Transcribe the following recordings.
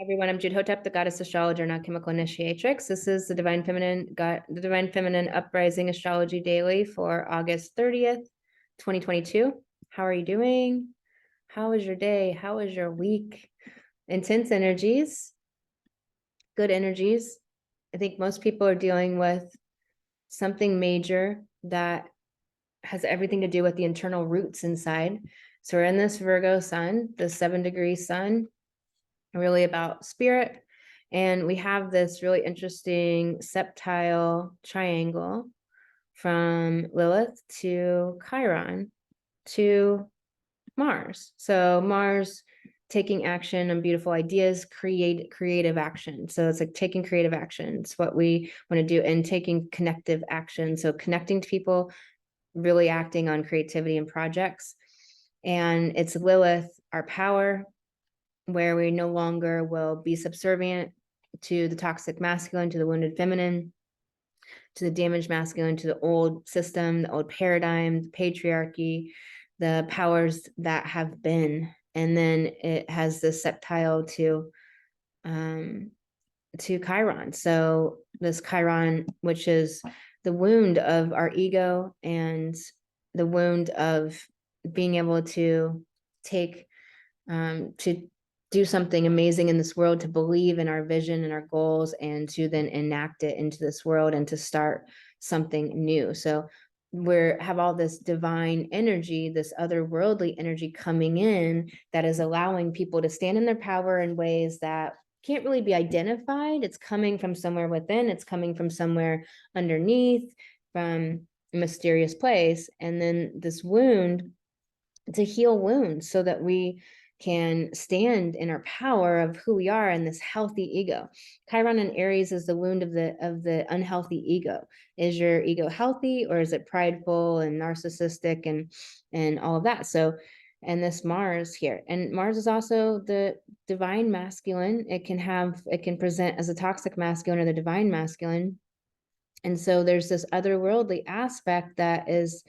Everyone, I'm Jude Hotep, the goddess astrologer and alchemical initiatrix. This is the the Divine Feminine Uprising Astrology Daily for August 30th, 2022. How are you doing? How was your day? How was your week? Intense energies, good energies. I think most people are dealing with something major that has everything to do with the internal roots inside. So we're in this Virgo sun, the 7-degree sun, really about spirit. And we have this really interesting septile triangle from Lilith to Chiron to Mars. So Mars taking action on beautiful ideas, creative action. So it's like taking creative action. It's what we want to do, and taking connective action. So connecting to people, really acting on creativity and projects. And it's Lilith, our power, where we no longer will be subservient to the toxic masculine, to the wounded feminine, to the damaged masculine, to the old system, the old paradigm, the patriarchy, the powers that have been. And then it has this septile to Chiron. So this Chiron, which is the wound of our ego and the wound of being able to take to do something amazing in this world, to believe in our vision and our goals, and to then enact it into this world and to start something new. So we have all this divine energy, this otherworldly energy coming in that is allowing people to stand in their power in ways that can't really be identified. It's coming from somewhere within, it's coming from somewhere underneath, from a mysterious place. And then this wound, to heal wounds so that we can stand in our power of who we are in this healthy ego. Chiron in Aries is the wound of the unhealthy ego. Is your ego healthy, or is it prideful and narcissistic and all of that? So, and this Mars here, and Mars is also the divine masculine. It can present as a toxic masculine or the divine masculine. And so there's this otherworldly aspect that is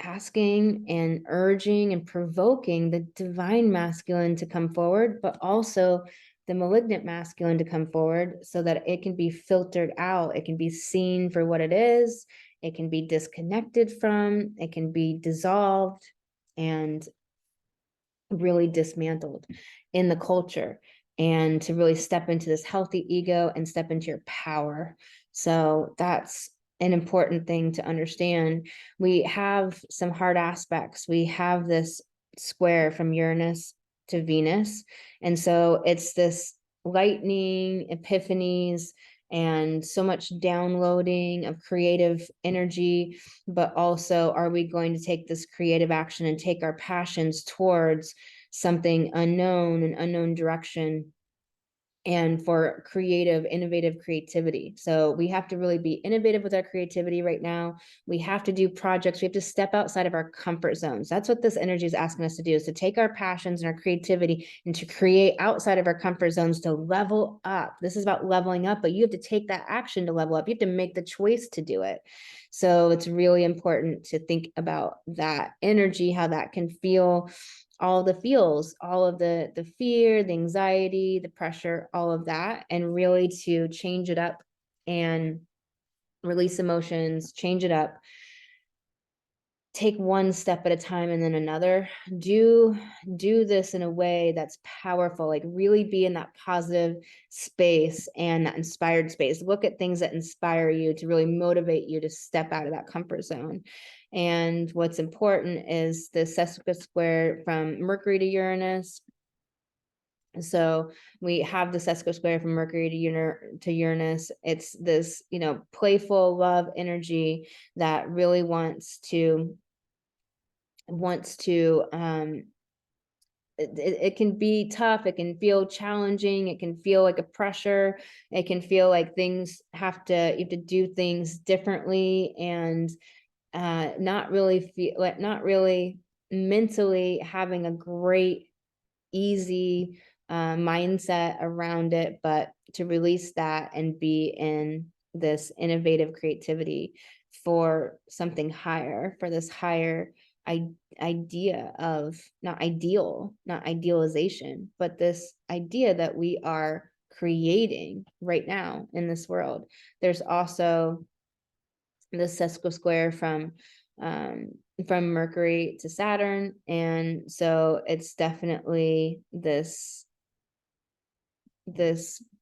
asking and urging and provoking the divine masculine to come forward, but also the malignant masculine to come forward, so that it can be filtered out. It can be seen for what it is. It can be disconnected from, it can be dissolved and really dismantled in the culture, and to really step into this healthy ego and step into your power. So that's an important thing to understand. We have some hard aspects. We have this square from Uranus to Venus. And so it's this lightning, epiphanies, and so much downloading of creative energy. But also, are we going to take this creative action and take our passions towards something unknown, an unknown direction, and for creative, innovative creativity? So we have to really be innovative with our creativity right now. We have to do projects. We have to step outside of our comfort zones. That's what this energy is asking us to do, is to take our passions and our creativity and to create outside of our comfort zones, to level up. This is about leveling up, but you have to take that action to level up. You have to make the choice to do it. So it's really important to think about that energy, how that can feel, all the feels, all of the fear, the anxiety, the pressure, all of that, and really to change it up and release emotions, change it up, take one step at a time and then another. Do this in a way that's powerful, like really be in that positive space and that inspired space. Look at things that inspire you, to really motivate you to step out of that comfort zone. And what's important is the sesquisquare from Mercury to Uranus. So we have the sesquisquare from Mercury to Uranus. It's this, playful love energy that really wants to it can be tough, it can feel challenging, it can feel like a pressure, it can feel like you have to do things differently, and not really mentally having a great easy mindset around it, but to release that and be in this innovative creativity for something higher, for this higher idea of not ideal, not idealization, but this idea that we are creating right now in this world. There's also the sesquisquare from Mercury to Saturn, and so it's definitely this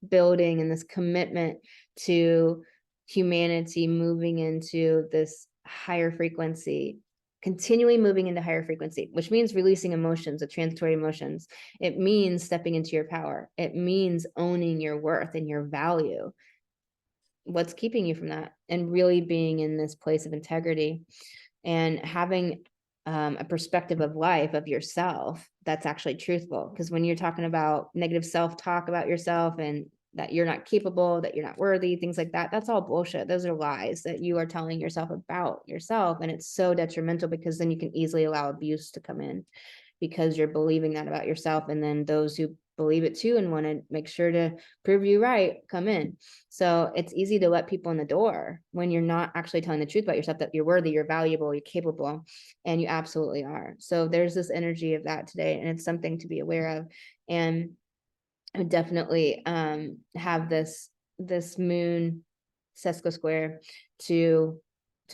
building and this commitment to humanity moving into this higher frequency, continually moving into higher frequency, which means releasing emotions, the transitory emotions. It means stepping into your power. It means owning your worth and your value. What's keeping you from that? And really being in this place of integrity and having a perspective of life, of yourself, that's actually truthful. Because when you're talking about negative self-talk about yourself and that you're not capable, that you're not worthy, things like that, that's all bullshit. Those are lies that you are telling yourself about yourself. And it's so detrimental, because then you can easily allow abuse to come in, because you're believing that about yourself. And then those who believe it too and want to make sure to prove you right come in. So it's easy to let people in the door when you're not actually telling the truth about yourself, that you're worthy, you're valuable, you're capable, and you absolutely are. So there's this energy of that today, and it's something to be aware of. And I would definitely have this moon sesquisquare to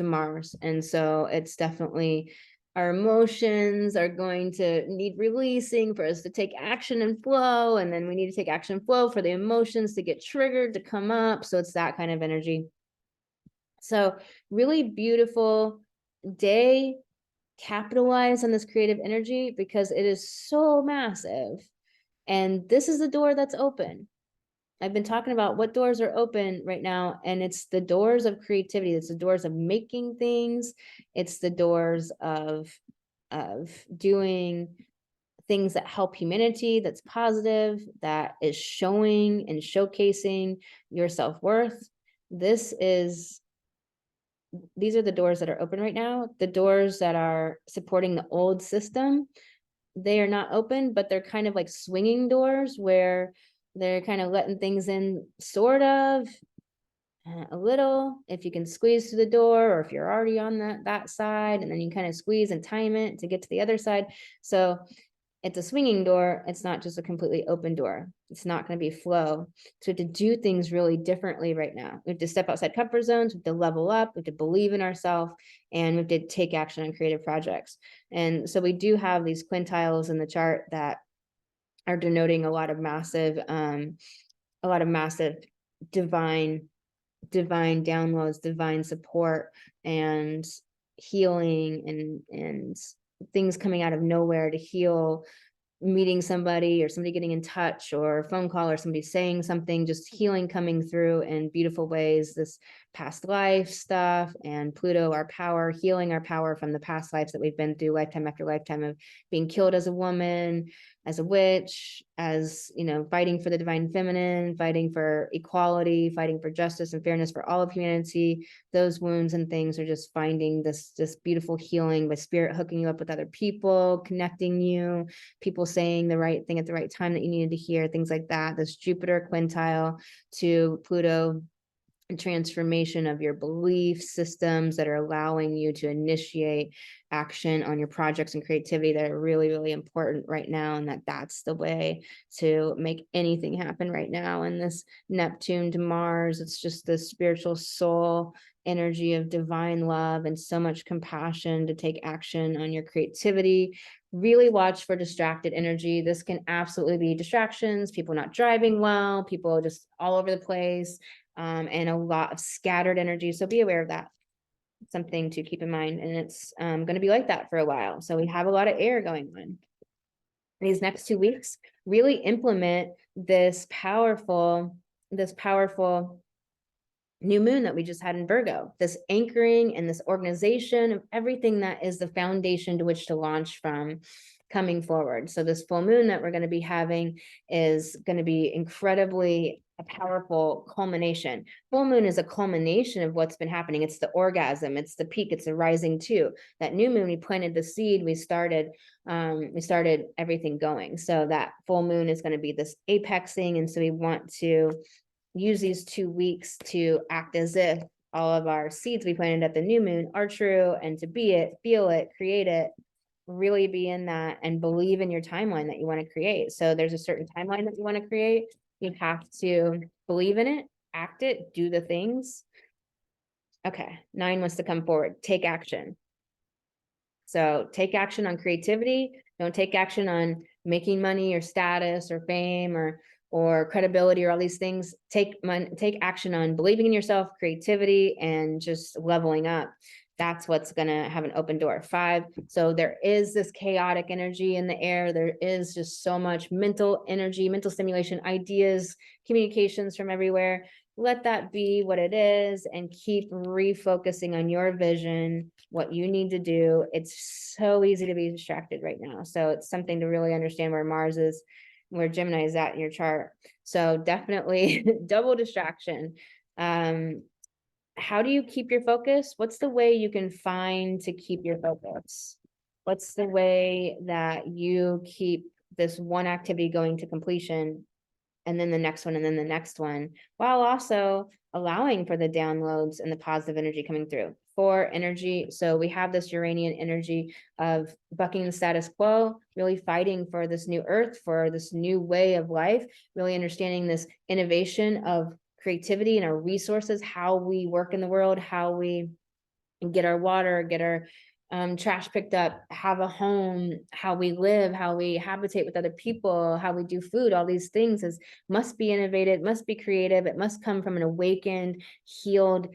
Mars. And so it's definitely, our emotions are going to need releasing for us to take action and flow. And then we need to take action and flow for the emotions to get triggered, to come up. So it's that kind of energy. So really beautiful day. Capitalize on this creative energy, because it is so massive. And this is the door that's open. I've been talking about what doors are open right now, and it's the doors of creativity. It's the doors of making things. It's the doors of doing things that help humanity, that's positive, that is showing and showcasing your self-worth. These are the doors that are open right now. The doors that are supporting the old system, they are not open, but they're kind of like swinging doors where they're kind of letting things in, sort of, a little, if you can squeeze through the door, or if you're already on that side, and then you kind of squeeze and time it to get to the other side. So it's a swinging door. It's not just a completely open door. It's not going to be flow. So we have to do things really differently right now. We have to step outside comfort zones. We have to level up. We have to believe in ourselves, and we have to take action on creative projects. And so we do have these quintiles in the chart that are denoting a lot of massive divine downloads, divine support, and healing, and things coming out of nowhere to heal, meeting somebody, or somebody getting in touch, or a phone call, or somebody saying something, just healing coming through in beautiful ways. This past life stuff, and Pluto, our power, healing our power from the past lives that we've been through, lifetime after lifetime of being killed as a woman, as a witch, as, you know, fighting for the divine feminine, fighting for equality, fighting for justice and fairness for all of humanity. Those wounds and things are just finding this beautiful healing by spirit hooking you up with other people, connecting you, people saying the right thing at the right time that you needed to hear, things like that. This Jupiter quintile to Pluto, and transformation of your belief systems that are allowing you to initiate action on your projects and creativity that are really, really important right now. And that's the way to make anything happen right now. And this Neptune to Mars, it's just the spiritual soul energy of divine love and so much compassion to take action on your creativity. Really watch for distracted energy. This can absolutely be distractions, people not driving well, people just all over the place, and a lot of scattered energy. So be aware of that. Something to keep in mind. And it's going to be like that for a while. So we have a lot of air going on. These next 2 weeks, really implement this powerful new moon that we just had in Virgo, this anchoring and this organization of everything that is the foundation to which to launch from coming forward. So this full moon that we're going to be having is going to be incredibly a powerful culmination. Full moon is a culmination of what's been happening. It's the orgasm, it's the peak, it's the rising too. That new moon, we planted the seed, we started everything going. So that full moon is going to be this apexing. And so we want to use these 2 weeks to act as if all of our seeds we planted at the new moon are true, and to be it, feel it, create it, really be in that and believe in your timeline that you want to create. So there's a certain timeline that you want to create. You have to believe in it, act it, do the things. Okay, 9 wants to come forward, take action. So take action on creativity. Don't take action on making money or status or fame or credibility or all these things. Take action on believing in yourself, creativity, and just leveling up. That's what's going to have an open door. 5. So there is this chaotic energy in the air. There is just so much mental energy, mental stimulation, ideas, communications from everywhere. Let that be what it is and keep refocusing on your vision, what you need to do. It's so easy to be distracted right now. So it's something to really understand where Mars is, where Gemini is at in your chart. So definitely double distraction. How do you keep your focus? What's the way you can find to keep your focus? What's the way that you keep this one activity going to completion, and then the next one, and then the next one, while also allowing for the downloads and the positive energy coming through? 4, energy. So we have this Uranian energy of bucking the status quo, really fighting for this new earth, for this new way of life, really understanding this innovation of creativity and our resources, how we work in the world, how we get our water, get our trash picked up, have a home, how we live, how we habitate with other people, how we do food, all these things must be innovated, must be creative. It must come from an awakened, healed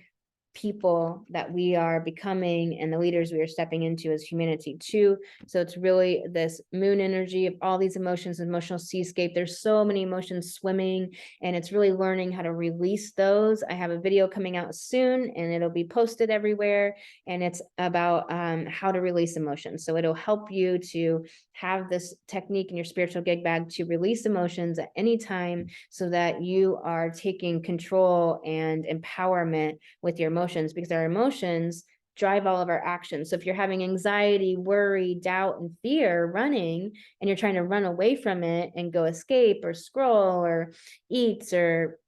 people that we are becoming and the leaders we are stepping into as humanity too. So it's really this moon energy of all these emotions, emotional seascape. There's so many emotions swimming, and it's really learning how to release those. I have a video coming out soon and it'll be posted everywhere, and it's about how to release emotions. So it'll help you to have this technique in your spiritual gig bag to release emotions at any time, so that you are taking control and empowerment with your emotions, because our emotions drive all of our actions. So if you're having anxiety, worry, doubt, and fear running, and you're trying to run away from it and go escape or scroll or eat or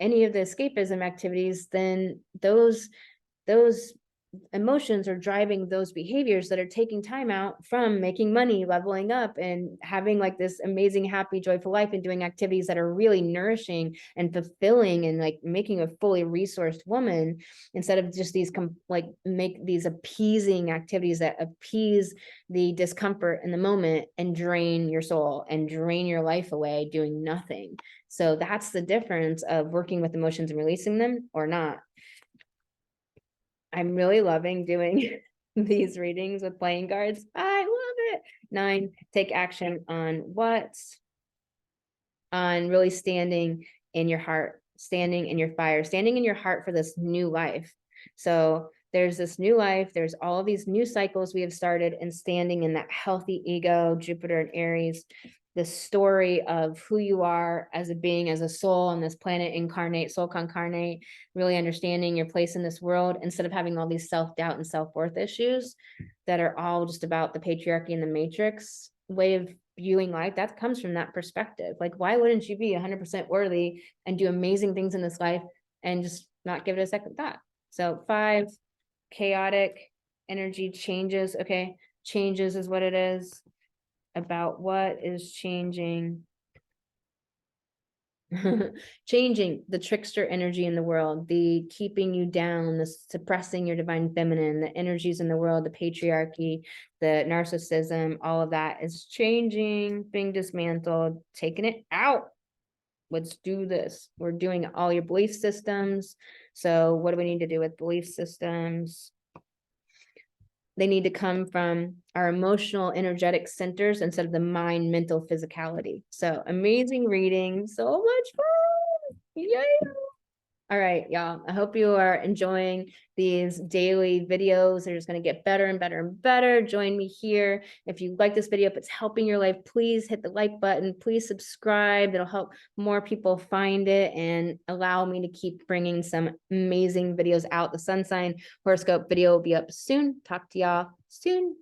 any of the escapism activities, then those emotions are driving those behaviors that are taking time out from making money, leveling up, and having like this amazing, happy, joyful life, and doing activities that are really nourishing and fulfilling and like making a fully resourced woman, instead of just these make these appeasing activities that appease the discomfort in the moment and drain your soul and drain your life away doing nothing. So that's the difference of working with emotions and releasing them or not. I'm really loving doing these readings with playing cards. I love it. 9, take action on what? On really standing in your heart, standing in your fire, standing in your heart for this new life. So there's this new life. There's all of these new cycles we have started, and standing in that healthy ego, Jupiter and Aries, the story of who you are as a being, as a soul on this planet, incarnate, soul concarnate, really understanding your place in this world, instead of having all these self-doubt and self-worth issues that are all just about the patriarchy and the matrix way of viewing life. That comes from that perspective. Like, why wouldn't you be 100% worthy and do amazing things in this life and just not give it a second thought? So 5, chaotic energy changes. Okay, changes is what it is. About what is changing. Changing the trickster energy in the world, the keeping you down, the suppressing your divine feminine, the energies in the world, the patriarchy, the narcissism, all of that is changing, being dismantled, taking it out. Let's do this. We're doing all your belief systems. So what do we need to do with belief systems? They need to come from our emotional, energetic centers instead of the mind, mental, physicality. So amazing reading. So much fun. Yay. All right, y'all. I hope you are enjoying these daily videos. They're just going to get better and better and better. Join me here. If you like this video, if it's helping your life, please hit the like button. Please subscribe. It'll help more people find it and allow me to keep bringing some amazing videos out. The sun sign horoscope video will be up soon. Talk to y'all soon.